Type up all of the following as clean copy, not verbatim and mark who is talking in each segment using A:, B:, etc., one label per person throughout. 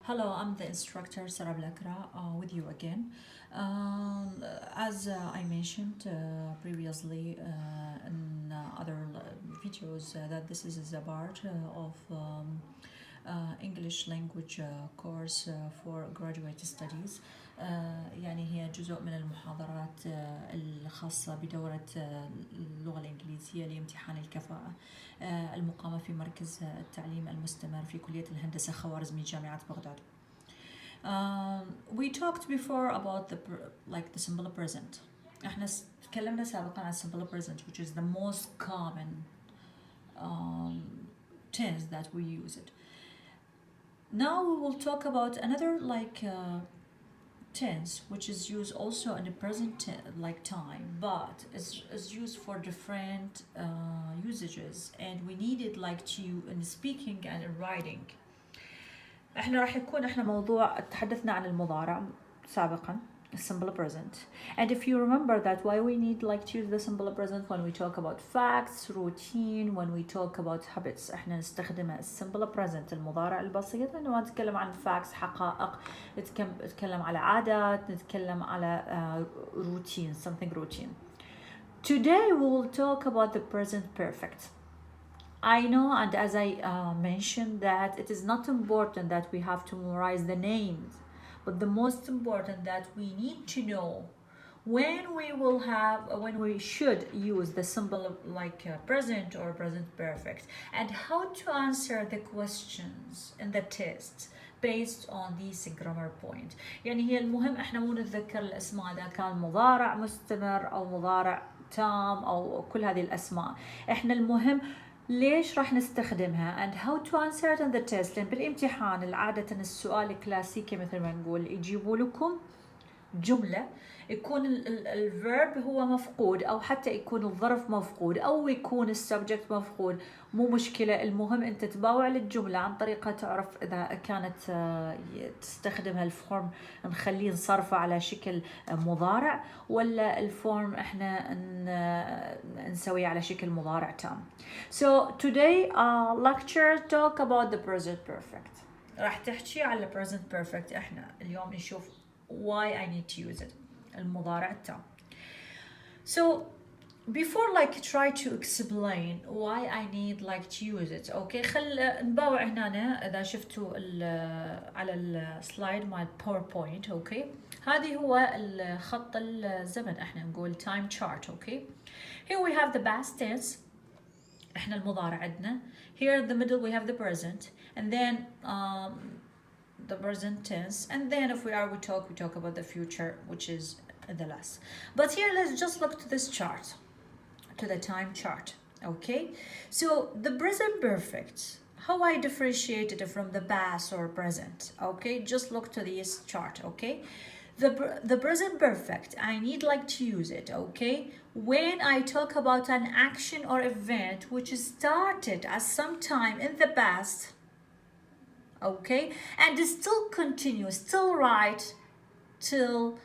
A: Hello, I'm the instructor Sarah Al-Akraa with you again. As I mentioned previously in other videos, that this is a part of English language course for graduate studies. يعني هي جزء من المحاضرات الخاصة بدورة اللغة الإنجليزية لامتحان الكفاءة المقامة في مركز التعليم المستمر في كلية الهندسة خوارزمي جامعة بغداد. We talked before about the simple present. احنا تكلمنا سابقا عن simple present, which is the most common tense that we use it. Now we will talk about another tense which is used also in the present time, but is used for different usages, and we need it in speaking and in writing. احنا موضوع تحدثنا عن المضارع سابقا, simple present. And if you remember that why we need to use the simple present when we talk about facts, routine, when we talk about habits, احنا نستخدم simple present المضارع البسيط انه نتكلم عن facts حقائق, نتكلم على عادات, نتكلم على routine, something routine. Today we will talk about the present perfect. I know, and as I mentioned, that it is not important that we have to memorize the names, but the most important that we need to know when we should use the symbol present or present perfect, and how to answer the questions in the test based on these grammar point. يعني هي المهم احنا مو نتذكر الاسماء اذا كان مضارع مستمر او مضارع تام او كل هذه الاسماء, احنا المهم ليش راح نستخدمها and how to answer it in the test. لأن بالامتحان العادة السؤال الكلاسيكي مثل ما نقول يجيبوا لكم جملة يكون الverb هو مفقود, أو حتى يكون الظرف مفقود, أو يكون السبجكت مفقود, مو مشكلة. المهم أنت تباوع للجملة عن طريقة تعرف إذا كانت تستخدم هالفورم نخليه نصرفه على شكل مضارع ولا الفورم إحنا نسويه على شكل مضارع تام. So today lecture talk about the present perfect. راح تحكي على present perfect. إحنا اليوم نشوف why I need to use it, المضارع التام. So before try to explain why I need to use it, okay, خل نباوع هنا إذا شفتوا على السلايد مال PowerPoint, okay, هذه هو الخط الزمن, احنا نقول time chart, okay. Here we have the past tense, احنا المضارع عندنا. Here in the middle we have the present, and then the present tense, and then if we talk about the future, which is the last. But here let's just look to this chart, to the time chart, okay. So the present perfect, how I differentiate it from the past or present, okay, just look to this chart, okay. The present perfect, I need to use it, okay, when I talk about an action or event which started at some time in the past, okay, and still continues, still right till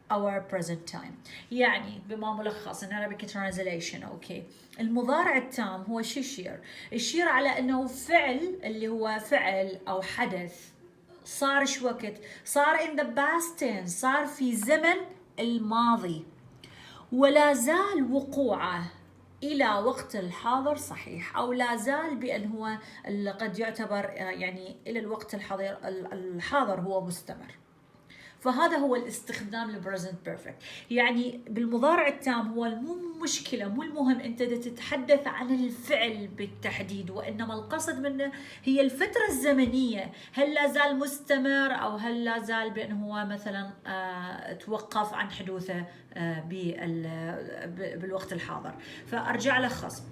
A: our present time. يعني بما ملخص in Arabic translation, okay, المضارع التام هو شو يشير على انه فعل اللي هو فعل او حدث صار وقت, صار in the past tense, صار في زمن الماضي ولا زال وقوعه إلى وقت الحاضر صحيح, أو لا زال بأن هو قد يعتبر إلى الوقت الحاضر هو مستمر. فهذا هو الاستخدام للبريزنت بيرفكت. يعني بالمضارع التام هو مو مشكلة, مو المهم أنت تتحدث عن الفعل بالتحديد, وإنما القصد منه هي الفترة الزمنية, هل لا زال مستمر أو هل لا زال بأن هو مثلا توقف عن حدوثه بالوقت الحاضر. فأرجع لخص.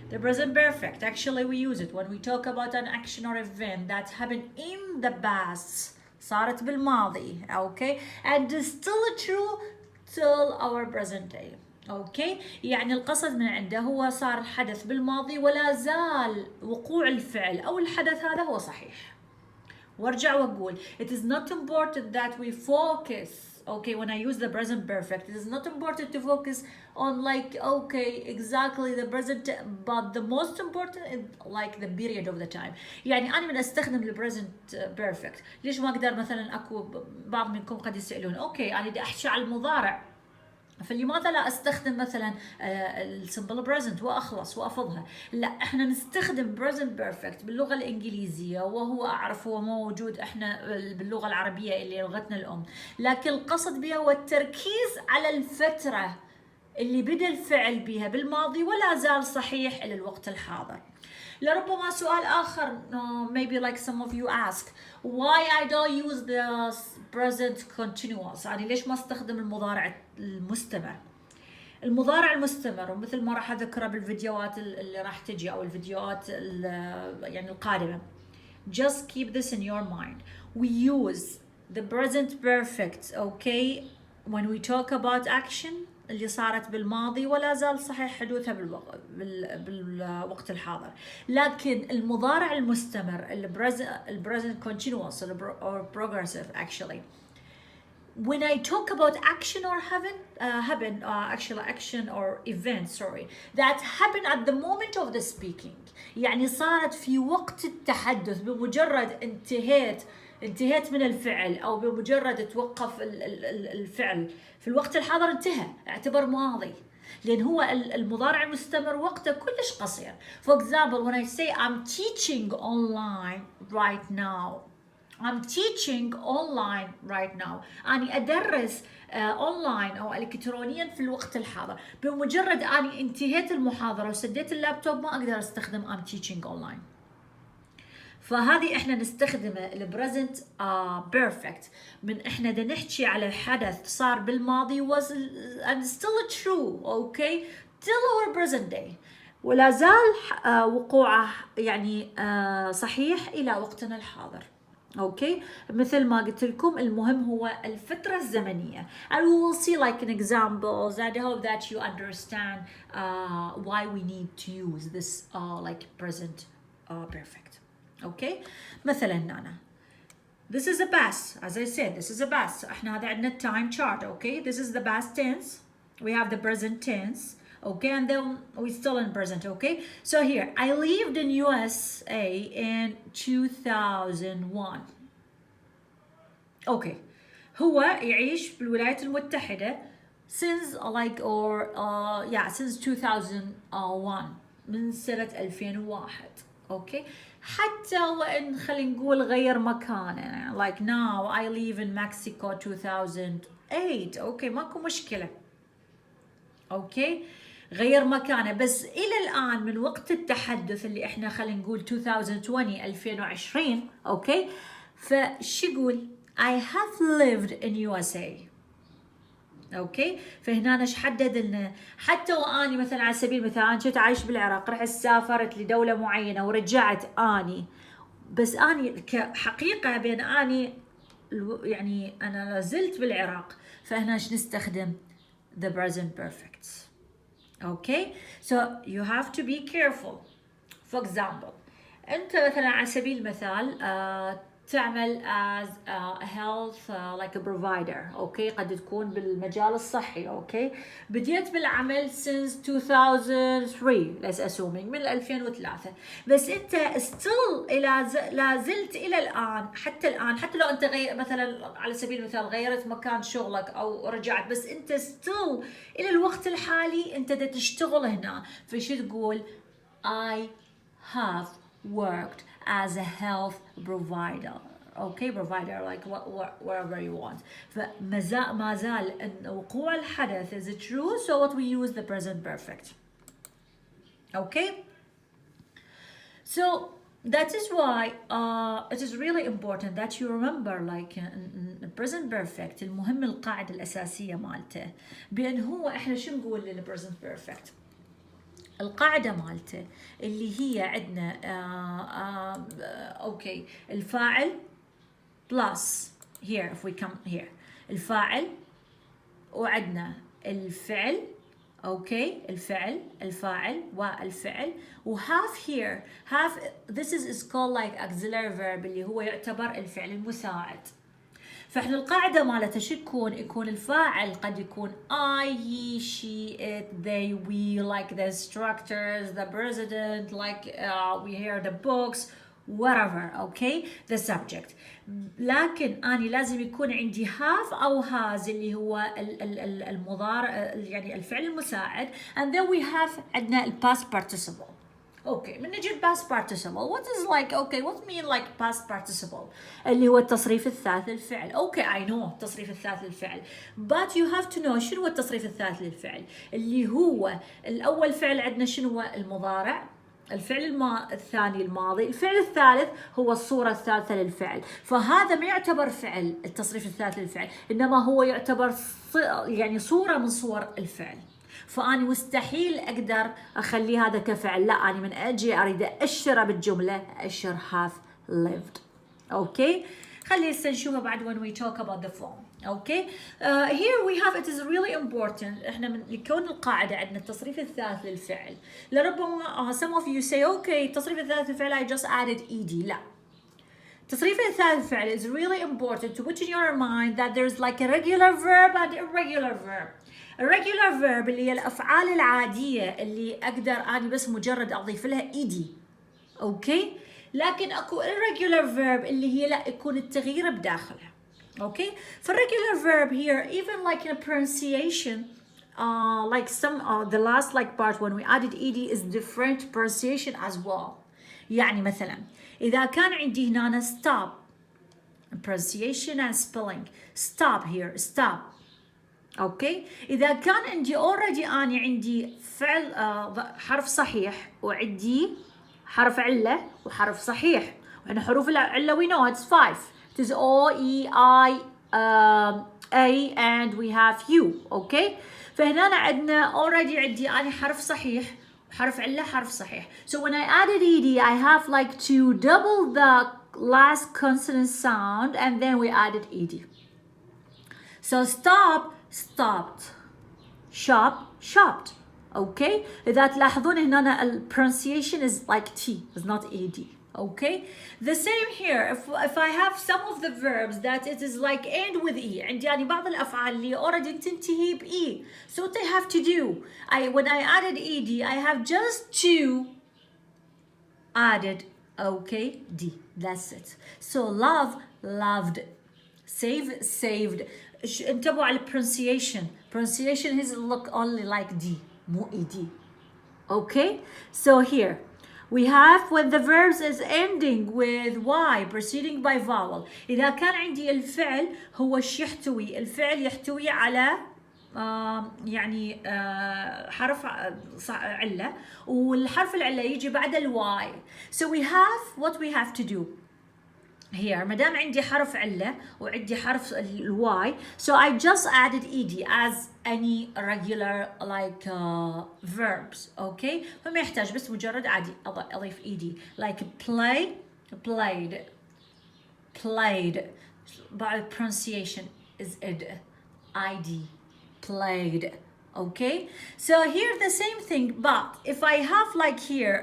A: The present perfect, actually we use it when we talk about an action or event that happened in the past, صارت بالماضي, okay, and still true till our present day, okay. يعني القصد من عنده هو صار حدث بالماضي ولا زال وقوع الفعل أو الحدث هذا هو صحيح. وارجع واقول it is not important that we focus Okay, when I use the present perfect, it is not important to focus on like, okay, exactly the present, but the most important is like the period of the time. يعني أنا من أستخدم ال present perfect. ليش ما أقدر مثلا أكو بعض منكم قد يسألون أوكي أنا بدي أحكي على المضارع، فلماذا لا استخدم مثلا السمبل بريزنت واخلص وافضها؟ لا، احنا نستخدم بريزنت بيرفكت باللغه الانجليزيه، وهو اعرف هو موجود احنا باللغه العربيه اللي لغتنا الام، لكن القصد بها هو التركيز على الفتره اللي بدا الفعل بها بالماضي ولا زال صحيح الى الوقت الحاضر. لربما سؤال آخر maybe like some of you ask why I don't use the present continuous، يعني ليش ما استخدم المضارع المستمر؟ المضارع المستمر ومثل ما راح أذكره بالفيديوهات اللي راح تجي أو الفيديوهات يعني القادمة. Just keep this in your mind. We use the present perfect okay when we talk about action اللي صارت بالماضي ولا زال صحيح حدوثها بالوقت الحاضر، لكن المضارع المستمر البريزنت continuous or progressive actually when I talk about action or actually action or event that happen at the moment of the speaking، يعني صارت في وقت التحدث، بمجرد انتهيت من الفعل او بمجرد توقف الفعل في الوقت الحاضر انتهى، اعتبر ماضي، لان هو المضارع المستمر وقته كلش قصير. For example when I say I'm teaching online right now، I'm teaching online right now، أنا أدرس أونلاين أو إلكترونيا في الوقت الحاضر، بمجرد أني انتهيت المحاضرة وسديت اللابتوب ما أقدر أستخدم I'm teaching online. فهذه احنا نستخدمه البريزنت بيرفكت من احنا دا نحكي على الحدث صار بالماضي was and still true okay till our present day، ولا زال وقوعه يعني صحيح إلى وقتنا الحاضر. اوكي مثل ما قلت لكم المهم هو الفترة الزمنية and we will see like an examples. I hope that you understand why we need to use this like present perfect. اوكي مثلا هنا this is a past as I said this is a past، احنا هذا عندنا time chart. okay this is the past tense, we have the present tense okay and then we still in present. okay so here I lived in USA in 2001. okay هو يعيش بالولايات المتحدة since like or yeah since 2001 من سنة 2001. okay حتى وإن خلينا نقول غير مكانه like now I live in Mexico 2008. okay ماكو مشكلة. okay غير مكانه، بس إلى الآن من وقت التحدث اللي إحنا خلينا نقول 2020 أوكي فش يقول I have lived in USA. أوكي فهنا نش حدد لنا حتى وأني مثلا على سبيل المثال أنا كنت عايش بالعراق، رحت سافرت لدولة معينة ورجعت أني، بس أني كحقيقة بين أني يعني أنا لازلت بالعراق، فهنا نستخدم the present perfect. okay so you have to be careful. for example انت مثلا على سبيل المثال تعمل as a health like a provider. okay قد تكون بالمجال الصحي. okay بديت بالعمل since 2003 let's assuming من 2003، بس انت still لا زلت الى الان حتى الان حتى لو انت مثلا على سبيل المثال غيرت مكان شغلك او رجعت، بس انت still الى الوقت الحالي انت تشتغل هنا، فش تقول I have worked as a health provider. okay provider like wherever you want. ما زال ان وقوع الحدث is it true so what we use the present perfect. okay so that is why it is really important that you remember like in present perfect المهم القاعدة الأساسية مالته بأن هو احنا شو نقول للpresent perfect. القاعدة مالته اللي هي عندنا اوكي الفاعل plus here if we come here الفاعل وعندنا الفعل. اوكي الفاعل والفعل وهاف here have this is called like auxiliary verb اللي هو يعتبر الفعل المساعد. فاحنا القاعدة مالتها شو يكون الفاعل قد يكون I, he, she, it, they, we, like the instructors, the president, like we hear the books, whatever, okay, the subject. لكن أنا لازم يكون عندي have أو has اللي هو المضارع يعني الفعل المساعد, and then we have عندنا ال past participle. Okay, من نجي past participle. What is like, okay, what mean like past participle? اللي هو التصريف الثالث للفعل. Okay, I know التصريف الثالث للفعل. But you have to know شنو هو التصريف الثالث للفعل؟ اللي هو الأول فعل عندنا شنو هو المضارع. الفعل الثاني الماضي. الفعل الثالث هو الصورة الثالثة للفعل. فهذا ما يعتبر فعل التصريف الثالث للفعل، إنما هو يعتبر يعني صورة من صور الفعل. فأنا مستحيل أقدر أخلي هذا كفعل، لا، أنا من أجي أريد أشره بالجملة أشر have lived. أوكي، خلي هسه نشوفها بعد when we talk about the form. أوكي، here we have it is really important. إحنا من لكون القاعدة عندنا التصريف الثالث للفعل. لربما some of you say okay التصريف الثالث للفعل I just added ed. لا، التصريف الثالث للفعل is really important to put in your mind that there's like a regular verb and irregular verb. الريجولار verb اللي هي الأفعال العادية اللي أقدر أنا بس مجرد أضيف لها إيدي، أوكي؟ لكن أكو irregular verb اللي هي لا يكون التغيير بداخلها، أوكي؟ فالريجولار verb here even like in a pronunciation like some the last like part when we added ed is different pronunciation as well. يعني مثلا إذا كان عندي هنا stop pronunciation and spelling stop here stop. اوكي، اذا كان عندي already اني عندي فعل حرف صحيح وعندي حرف عله وحرف صحيح، وعندنا حروف العله we know it's 5. it is O E I A and we have U. اوكي، فهنا عندنا already عندي اني حرف صحيح وحرف عله حرف صحيح. So when I added ed I have like to double the last consonant sound and then we added ed. So stop stopped, shop shopped. Okay, إذا تلاحظون هنا ال pronunciation is like T, it's not AD. Okay, the same here. If I have some of the verbs that it is like end with E, عندي يعني بعض الأفعال اللي already تنتهي ب E. So what I have to do, when I added ED, I have just to added okay D. That's it. So love loved, save saved. انتبهوا على pronunciation is look only like D مو ED. Okay, so here we have when the verbs is ending with Y preceding by vowel. إذا كان عندي الفعل هو ايش يحتوي؟ الفعل يحتوي على يعني حرف علة، والحرف العلة يجي بعد الواي. So we have what we have to do here. ما دام عندي حرف علة وعندي حرف الواي so I just added ed as any regular like verbs. okay، فما يحتاج بس مجرد عادي أضيف ed like play played played. بعد pronunciation is id id played. Okay, so here the same thing, but if I have like here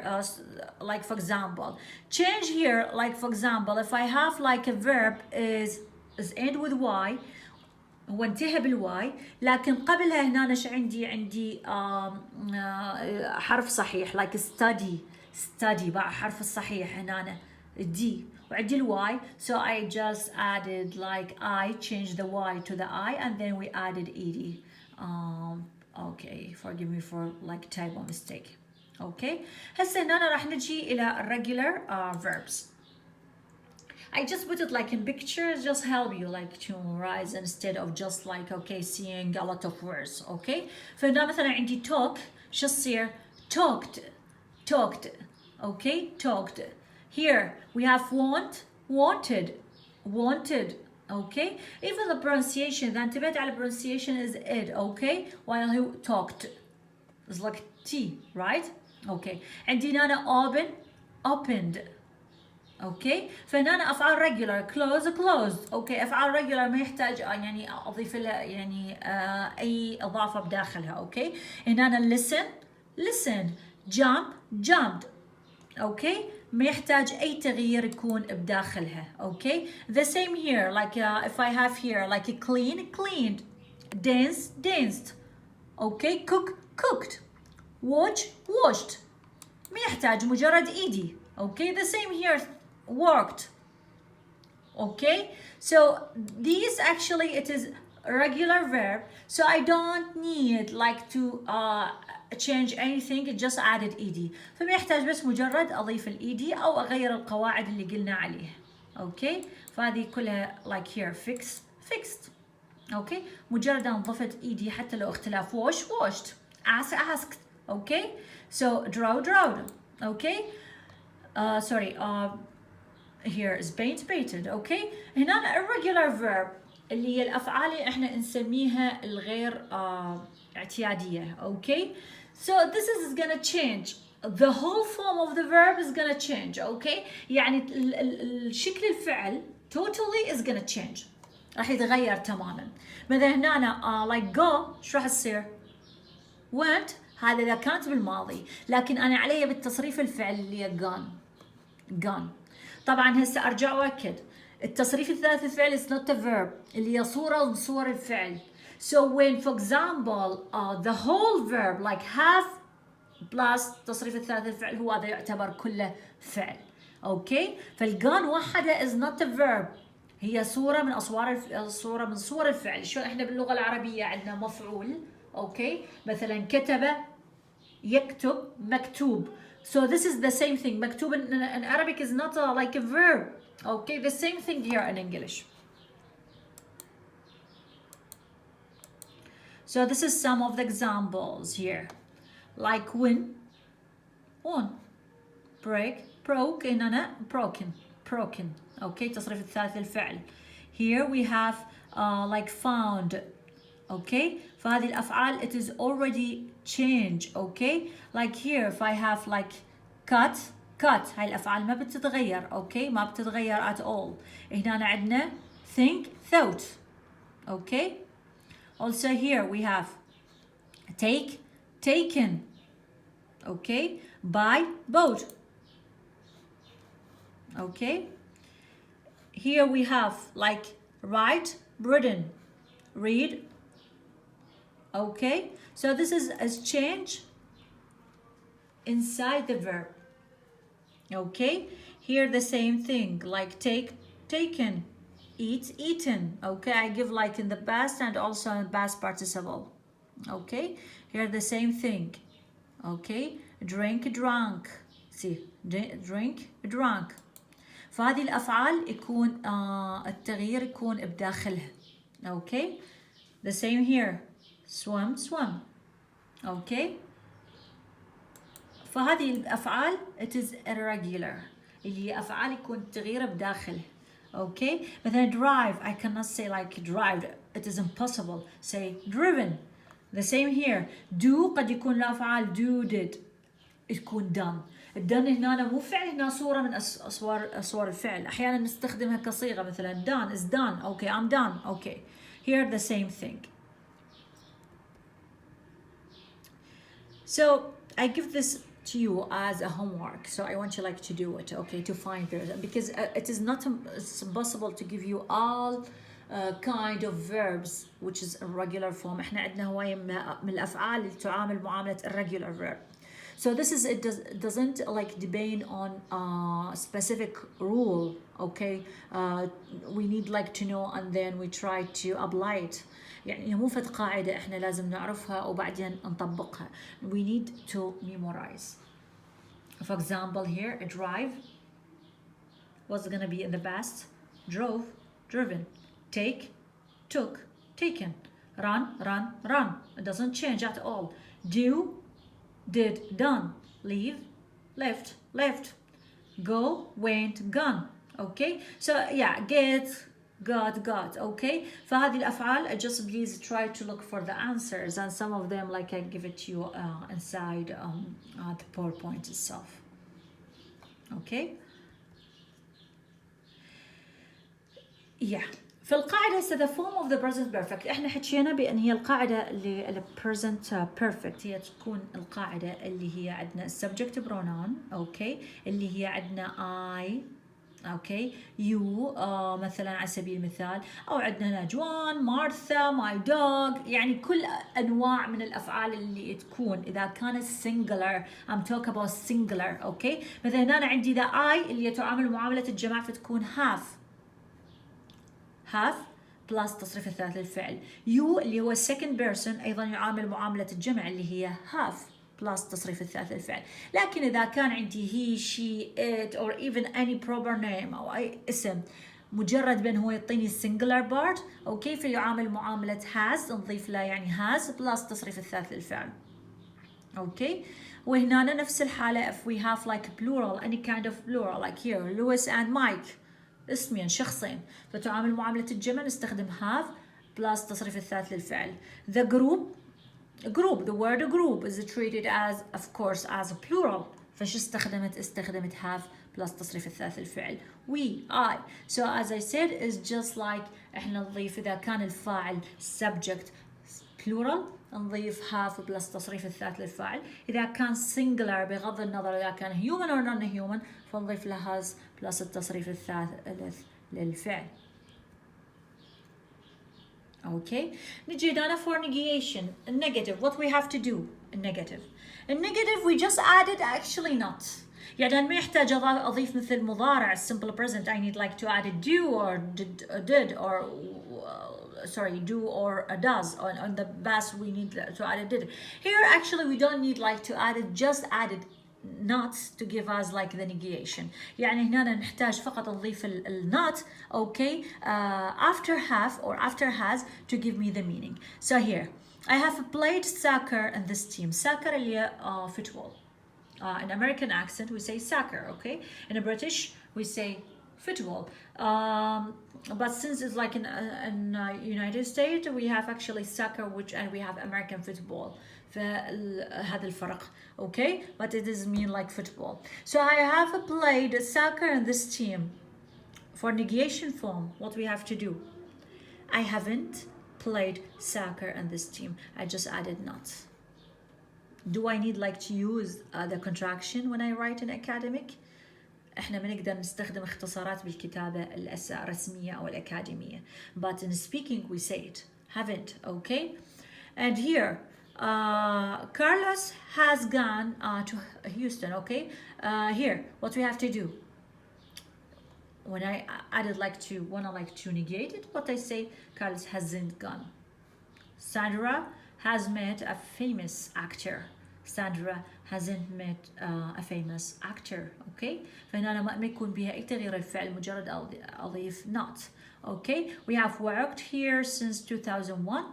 A: like for example change here, like for example if I have like a verb is end with y وانتهى بالواي لكن قبلها هنا ايش عندي حرف صحيح like study بقى حرف الصحيح هنا D وعندي الواي so I just added like I changed the y to the I and then we added ed. Okay, forgive me for like typo mistake. Okay, هسه هنا راح نجي إلى regular verbs. I just put it like in pictures, just help you like to memorize instead of just like okay seeing a lot of words. Okay, فهنا مثلا عندي talk شو تصير talked. Okay, talked. Here we have wanted. Okay, even the pronunciation إذا انتبهت على pronunciation is id. Okay, while he talked is like T, right? Okay, عندي هنا opened. Okay, فهنا أفعال regular closed. Okay, أفعال regular ما يحتاج يعني أضيف لها يعني أي إضافة بداخلها. Okay, هنا listen jumped. Okay, ما يحتاج أي تغيير يكون بداخلها. Okay, the same here, like if I have here like clean, cleaned, dance, danced. Okay, cook, cooked, watch, watched. ما يحتاج مجرد إيدي. Okay, the same here, worked. Okay, so these actually it is a regular verb, so I don't need like to change anything, it just added ed. فما يحتاج بس مجرد اضيف الايدي او اغير القواعد اللي قلنا عليها. اوكي، فهذه كلها like here fixed. اوكي، مجرد ان ضفت ايدي حتى لو اختلاف wash washed, asked. اوكي، so drawed. اوكي، sorry, here is painted. اوكي، هنا irregular verb اللي هي الافعال اللي احنا نسميها الغير اعتياديه. اوكي، so this is gonna change, the whole form of the verb is gonna change. اوكي، يعني الشكل الفعل totally is gonna change، راح يتغير تماما. مثلا هنا like go شو راح تصير؟ went، هذا اذا كانت بالماضي، لكن انا علي بالتصريف الفعل اللي هي gone. طبعا هسه ارجع واكد التصريف الثالث الفعل is not a verb اللي هي صورة من صور الفعل. So when for example the whole verb like have plus تصريف الثالث الفعل هو هذا يعتبر كله فعل. اوكي، فالجان وحده is not a verb، هي صورة من صور الفعل. شلون احنا باللغة العربية عندنا مفعول. اوكي، مثلا كتب، يكتب، مكتوب. So this is the same thing. مكتوب in Arabic is not like a verb. Okay, the same thing here in English. So this is some of the examples here. Like win, won, break, broke, هنا broken. Okay, تصريف الثالث الفعل. Here we have like found. Okay, فهذه الأفعال it is already changed. Okay, like here if I have like cut, هاي الأفعال ما بتتغير. Okay, ما بتتغير at all. هنا عندنا think, thought. Okay, also here we have take, taken. Okay, buy, bought. Okay, here we have like write, written, read. Okay, so this is a change inside the verb. Okay, here the same thing like take, taken, eat, eaten. Okay, I give like in the past and also in past participle. Okay, here the same thing. Okay, drink, drank. See, drink, drank. فهذه الأفعال يكون التغيير يكون بداخلها. Okay, the same here. swim. Okay, فهذه الأفعال it is irregular اللي هي أفعال يكون التغيير بداخلها. Okay, مثلا drive I cannot say like drive, it is impossible. Say driven. The same here. do قد يكون له أفعال do, did تكون done. الدن هنا مو فعل، هنا صورة من صور الفعل. أحيانا نستخدمها كصيغة مثلا done is done. Okay, I'm done. Okay, here the same thing. So I give this to you as a homework, so I want you like to do it. Okay, to find there, because it is not it's impossible to give you all kind of verbs which is irregular form. احنا عندنا هواية من الأفعال اللي تعامل معاملة irregular verb. So this is, it doesn't like depend on a specific rule. Okay, we need like to know and then we try to apply it. يعني مو فد قاعدة احنا لازم نعرفها وبعدين نطبقها. We need to memorize. For example here, a drive was gonna be in the past. Drove, driven. Take, took, taken. Run. It doesn't change at all. Do, did, done. Leave, left. Go, went, gone. Okay, so yeah, get, got. Okay, فهذه الأفعال just please try to look for the answers, and some of them like I give it to you inside the PowerPoint itself. Okay, yeah. في القاعدة هسه the form of the present perfect احنا حكينا بأن هي القاعدة اللي ال present perfect هي تكون القاعدة اللي هي عندنا subject pronoun اوكي اللي هي عندنا I اوكي يو مثلا على سبيل المثال او عندنا نجوان مارثا ماي دوغ يعني كل انواع من الافعال اللي تكون اذا كانت singular I'm talk about singular اوكي مثلا انا عندي ذا I اللي تعامل معاملة الجمع فتكون have بلس تصريف الثالث للفعل يو اللي هو second person ايضا يعامل معاملة الجمع اللي هي have بلس تصريف الثالث للفعل لكن إذا كان عندي he, she, it or even any proper name أو أي اسم مجرد بأن هو يعطيني singular part أوكي فيعامل معاملة has نضيف له يعني has بلس تصريف الثالث للفعل أوكي وهنا نفس الحالة if we have like plural any kind of plural like here Louis and Mike اسمين شخصين فتعامل معاملة الجمع نستخدم have بلس تصريف الثالث للفعل the group the word group is treated as of course as a plural فش استخدمت have plus تصريف الثالث الفعل we I so as I said is just like احنا نضيف إذا كان الفاعل subject plural نضيف have plus تصريف الثالث للفاعل إذا كان singular بغض النظر إذا كان human or non-human فنضيف له has plus التصريف الثالث للفعل Okay, نجي هنا for negation, negative, what we have to do, negative. النيجاتيف we just added actually not. يعني أنا ما يحتاج أضيف مثل مضارع simple present I need like to add a do or did or sorry do or a does on the past we need to add a did. Here actually we don't need like to add it just add it not to give us like the negation يعني هنا نحتاج فقط نضيف ال not okay after have or after has to give me the meaning so here I have played soccer in this team soccer اللي هي football in American accent we say soccer okay in a British we say football but since it's like in United States we have actually soccer which and we have American football فهذا الفرق okay but it doesn't mean like football so I have played soccer in this team for negation form what we have to do I haven't played soccer in this team I just added not do I need like to use the contraction when I write in academic احنا ما نقدر نستخدم اختصارات بالكتابة الرسمية أو الأكاديمية but in speaking we say it haven't okay and here Carlos has gone to Houston okay here what we have to do when I added like to negate it what I say Carlos hasn't gone Sandra has met a famous actor Sandra hasn't met a famous actor okay فهنا أنا ما يكون بها أي تغيير الفعل مجرد أضيف not okay we have worked here since 2001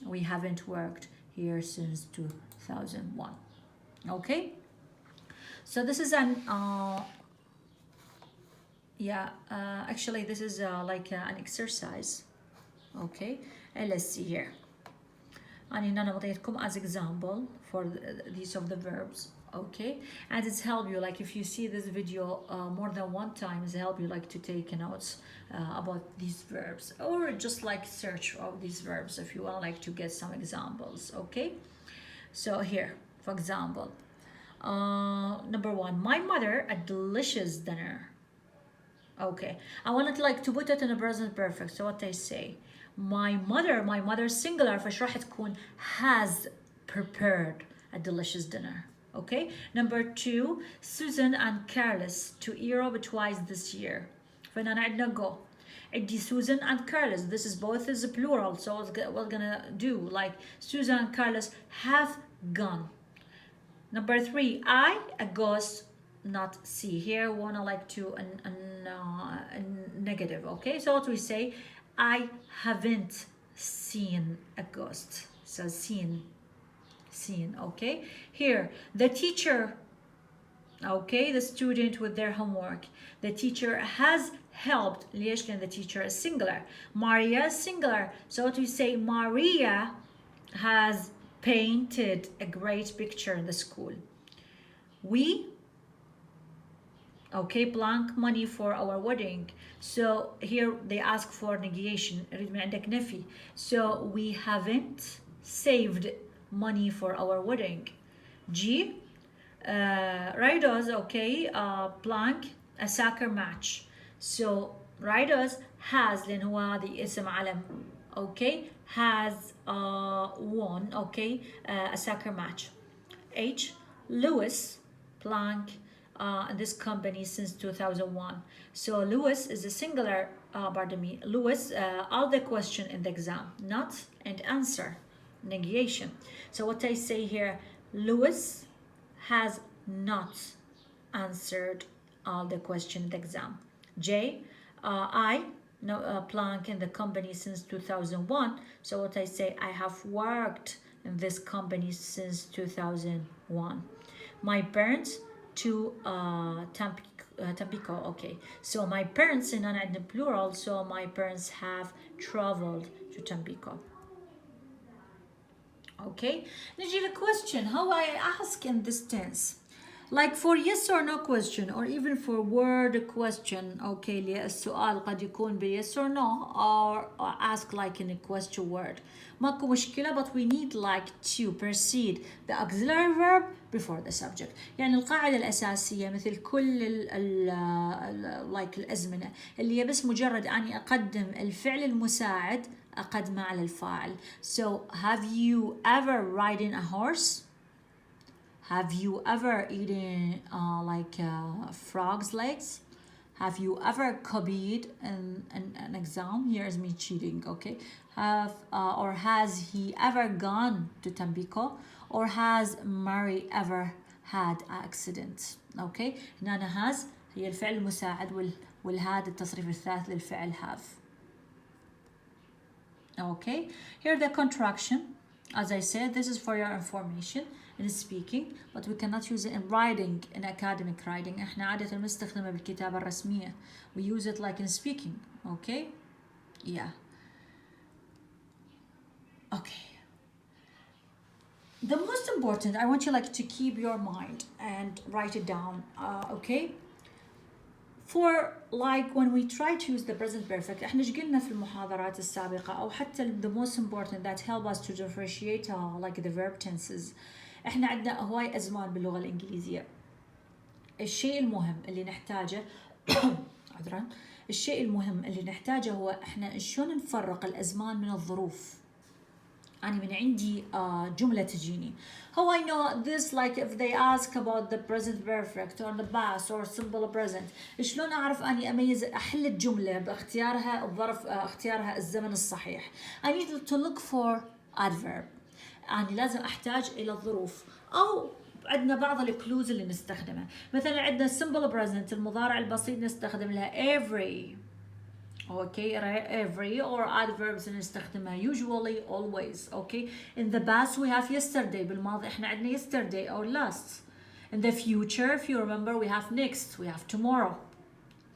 A: we haven't worked here since 2001 okay so this is an actually this is like an exercise okay and let's see here and أنا بعطيكم as example for these of the verbs okay and it's help you like if you see this video more than one time it's help you like to take notes about these verbs or just like search of these verbs if you want like to get some examples okay so here for example number one my mother a delicious dinner okay I wanted like to put it in a present perfect so what I say my mother singular فاش راح تكون has prepared a delicious dinner okay number two Susan and Carlos to Europe twice this year فهنا عندنا go عندي Susan and Carlos this is both is a plural so we're gonna do like Susan and Carlos have gone number three I a ghost not see here wanna like to a negative okay so what we say I haven't seen a ghost so seen okay here the teacher okay the student with their homework the teacher has helped ليش لأن the teacher is singular Maria is singular so what we say Maria has painted a great picture in the school we okay, blank money for our wedding. So here they ask for negation. ريد من عندك نفي. So we haven't saved money for our wedding. G, Raidos, okay, blank a soccer match. So Raidos has لأن هو هذه اسم علم. Okay, has won, okay, a soccer match. H, Lewis blank this company since 2001. So Lewis is a singular, pardon me, Lewis, all the question in the exam, not and answer, negation. So what I say here, Lewis has not answered all the question in the exam. J, I, no, blank in the company since 2001. So what I say, I have worked in this company since 2001. My parents to Tampico, okay. So my parents in the plural, so my parents have traveled to Tampico. Okay, نجي the question, how I ask in this tense. Like for yes or no question or even for word question, okay, السؤال قد يكون ب yes or no or ask like in a question word. ماكو مشكلة, but we need like to precede the auxiliary verb before the subject. يعني القاعدة الأساسية مثل كل like الأزمنة اللي هي بس مجرد أني أقدم الفعل المساعد أقدمه على الفاعل. So have you ever ridden a horse? Have you ever eaten frog's legs? Have you ever copied an exam? Here's me cheating, okay? Or has he ever gone to Tampico? Or has Mary ever had an accident? Okay? هنا has هي الفعل المساعد والهاد التصريف الثالث للفعل have. Okay? Here the contraction. As I said, this is for your information in speaking, but we cannot use it in writing, in academic writing. احنا عادة نستخدمها بالكتابة الرسمية. We use it like in speaking. Okay? Yeah. Okay. The most important, I want you like to keep your mind and write it down. Okay? For like when we try to use the present perfect, احنا ايش قلنا في المحاضرات السابقة أو حتى the most important that help us to differentiate like the verb tenses. احنا عندنا هواي أزمان باللغة الإنجليزية. الشيء المهم اللي نحتاجه عذرا الشيء المهم اللي نحتاجه هو احنا شلون نفرق الأزمان من الظروف. أنا من عندي جملة تجيني. How I know this, like if they ask about the present perfect or the past or simple present, شلون أعرف أني أميز أحل الجملة باختيارها الظرف اختيارها الزمن الصحيح. I need to look for adverb. أنا لازم أحتاج إلى الظروف أو عندنا بعض الكلوز اللي نستخدمها. مثلا عندنا simple present المضارع البسيط نستخدم لها every. Okay, every or adverbs نستخدمها usually, always. Okay, in the past we have yesterday. بالماضي احنا عندنا yesterday or last. In the future, if you remember, we have next, we have tomorrow.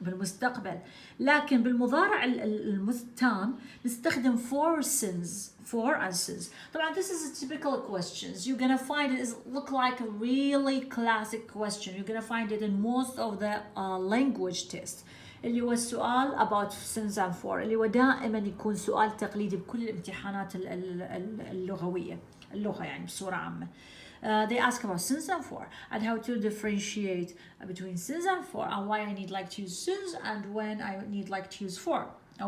A: بالمستقبل. لكن بالمضارع التام نستخدم for since, for and since. طبعا this is a typical questions. You're gonna find it is look like a really classic question. You're gonna find it in most of the language test. اللي هو السؤال about since and for اللي هو دائما يكون سؤال تقليدي بكل الامتحانات اللغوية اللغة يعني بصورة عامة. They ask about since and for and how to differentiate between since and for and why I need like to use since and when I need like to use for.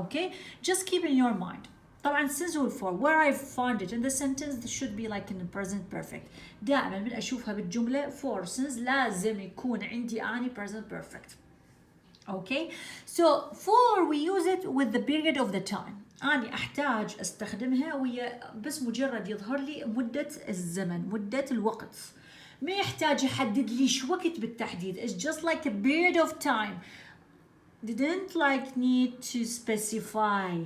A: Okay, just keep in your mind. طبعا since or for where I find it in the sentence this should be like in the present perfect. دائما من أشوفها بالجملة for since لازم يكون عندي أني present perfect. Okay, so for we use it with the period of the time. أنا أحتاج أستخدمها وهي بس مجرد يظهر لي مدة الزمن مدة الوقت ما يحتاج يحدد لي شو وقت بالتحديد. It's just like a period of time. Didn't like need to specify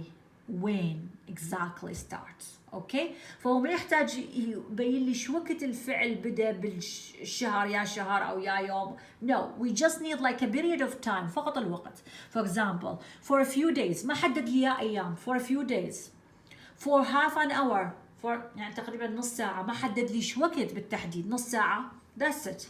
A: when exactly starts. اوكي فهو ما يحتاج يبين لي شو وقت الفعل بدا بالشهر يا شهر او يا يوم. No, we just need like a period of time فقط الوقت. For example, for a few days ما حدد لي يا ايام. For a few days, for half an hour, for يعني تقريبا نص ساعة ما حدد لي شو وقت بالتحديد. نص ساعة that's it.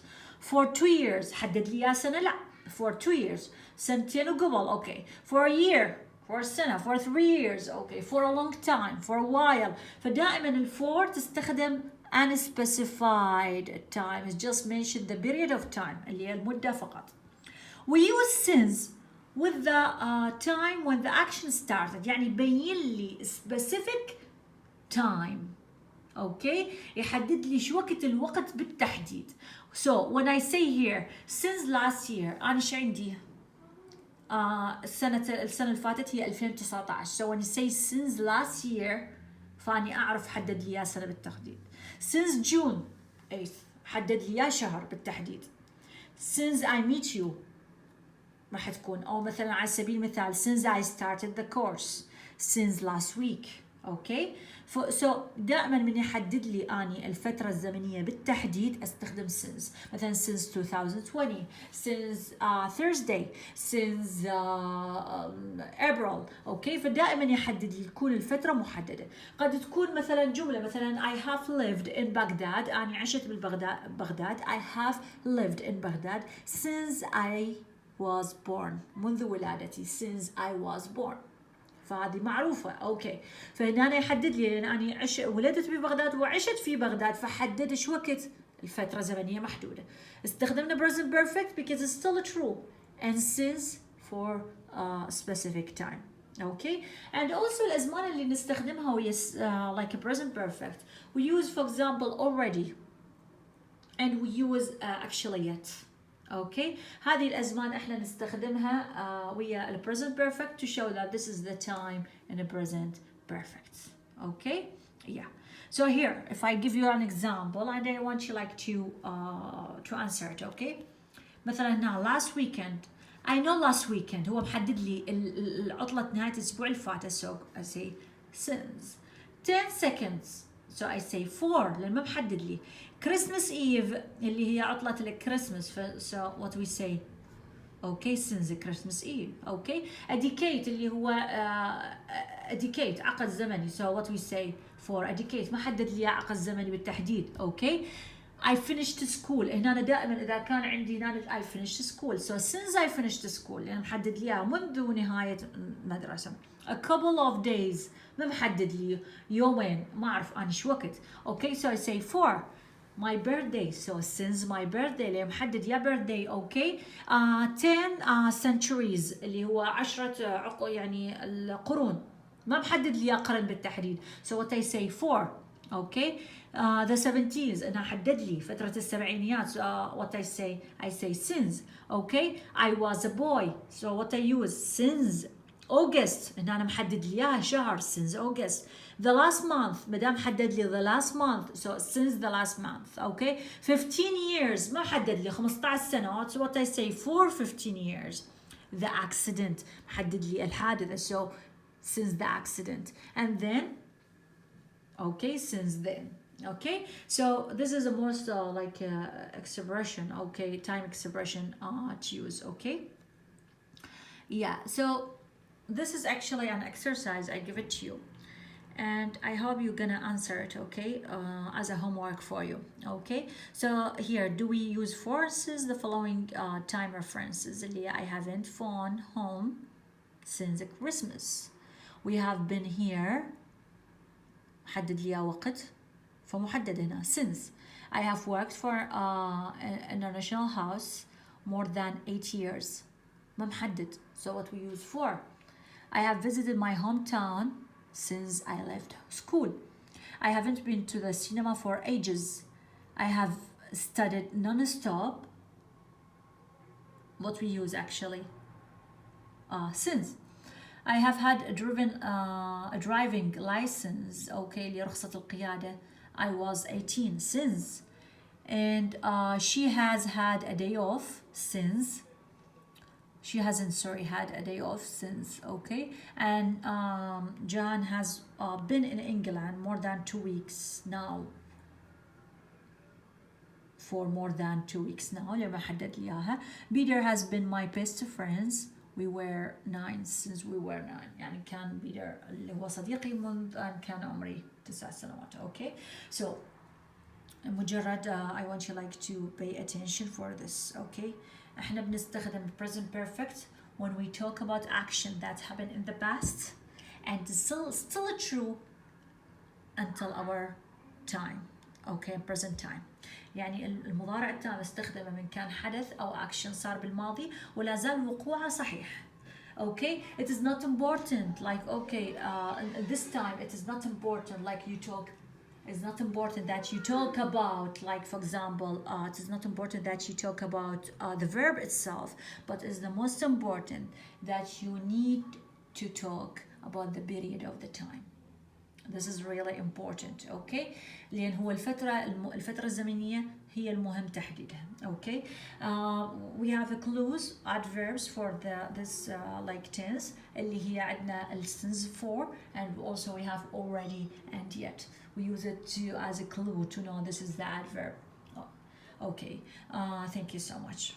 A: For 2 years حدد لي يا سنة لا for 2 years. سنتين وقبل. Okay. For a year. For a سنة. For 3 years. Okay. For a long time. For a while. فدائما الفور تستخدم unspecified time. It's just mentioned the period of time اللي هي المدة فقط. We use since with the time when the action started. يعني بين لي specific time. Okay. يحدد لي شو وقت الوقت بالتحديد. So when I say here since last year أنا شو عندي؟ السنة اللي فاتت هي 2019. So when you say since last year فاني أعرف حدد لي إياه سنة بالتحديد. Since June 8th حدد لي إياه شهر بالتحديد. Since I meet you راح تكون، أو مثلا على سبيل المثال since I started the course. Since last week. Okay. So دائما من يحدد لي أني الفترة الزمنية بالتحديد استخدم since. مثلا since 2020, since Thursday, since April. Okay. فدائما يحدد لي تكون الفترة محددة. قد تكون مثلا جملة مثلا I have lived in Baghdad. أنا عشت ببغداد. I have lived in Baghdad since I was born. منذ ولادتي. Since I was born. فهذه معروفة. أوكي. فهنا يحدد لي لأن أنا ولدت ببغداد وعشت في بغداد فحدد إيش وقت الفترة زمنية محدودة. استخدمنا present perfect because it's still true and since for a specific time. Okay. And also الأزمان اللي نستخدمها وهي like a present perfect. We use for example already and we use actually yet. Okay. هذه الأزمان احنا نستخدمها ويا ال present perfect to show that this is the time in the present perfect. Okay. Yeah. So here, if I give you an example and I want you like to answer it. Okay. مثلا هنا last weekend. I know last weekend هو محدد لي العطلة نهاية الأسبوع اللي فات. So I say since 10 seconds. So I say for لأن ما محدد لي. Christmas Eve اللي هي عطلة الكريسماس. So what we say. Okay. Since Christmas Eve. Okay. A decade اللي هو a decade عقد زمني. So what we say for a decade ما حدد لي عقد زمني بالتحديد. Okay. I finished school. هنا أنا دائما إذا كان عندي هنا I finished school. So since I finished school يعني محدد لي منذ نهاية المدرسة. A couple of days ما محدد لي يومين ما أعرف أنا شو وقت. Okay. So I say for my birthday. So since my birthday اللي محدد يا birthday. Okay. 10 centuries اللي هو 10 يعني القرون ما محدد لي قرن بالتحديد. So what I say for. Okay. The 70s أنا حدد لي فترة السبعينيات. What I say since. Okay. I was a boy. So what I use since August. أنا محدد لي إياها شهر. Since August. The last month مدام حدد لي the last month. So since the last month. Okay. 15 years ما حدد لي 15 سنة. So what I say for 15 years. The accident محدد لي الحادثة. So since the accident. And then okay. Since then. Okay. So this is the most like expression. Okay. Time expression to use. Okay. Yeah. So this is actually an exercise I give it to you and I hope you're gonna answer it. Okay. As a homework for you. Okay. So here, do we use forces the following time references اللي I haven't phone home since Christmas. We have been here حدد لي وقت فمحدد هنا since. I have worked for an international house more than 8 years ما محدد. So what we use for. I have visited my hometown since I left school. I haven't been to the cinema for ages. I have studied non-stop. What we use actually. Since. I have had a driving license. Okay. لرخصة القيادة. I was 18 since. And she has had a day off since. She hasn't had a day off since. Okay. And John has been in England more than 2 weeks now. For more than 2 weeks now. لما حدد لي إياها. Peter has been my best friends. We were 9 since we were 9. يعني كان بيتر اللي هو صديقي منذ أن كان عمري 9 سنوات. Okay. So مجرد I want you like to pay attention for this. Okay. احنا بنستخدم present perfect when we talk about action that happened in the past and still true until our time. Okay, present time. يعني المضارع التام استخدمه من كان حدث أو action صار بالماضي ولا زال وقوعه صحيح. Okay, it is not important like okay this time it is not important like you talk. It's not important that you talk about like for example it is not important that you talk about the verb itself, but it's the most important that you need to talk about the period of the time. This is really important. Okay, لأن هو الفترة الزمنية هي المهم تحديدها. Okay, we have a clues adverbs for this like tense اللي هي عندنا since for, and also we have already and yet. We use it as a clue to know this is the adverb. Okay, thank you so much.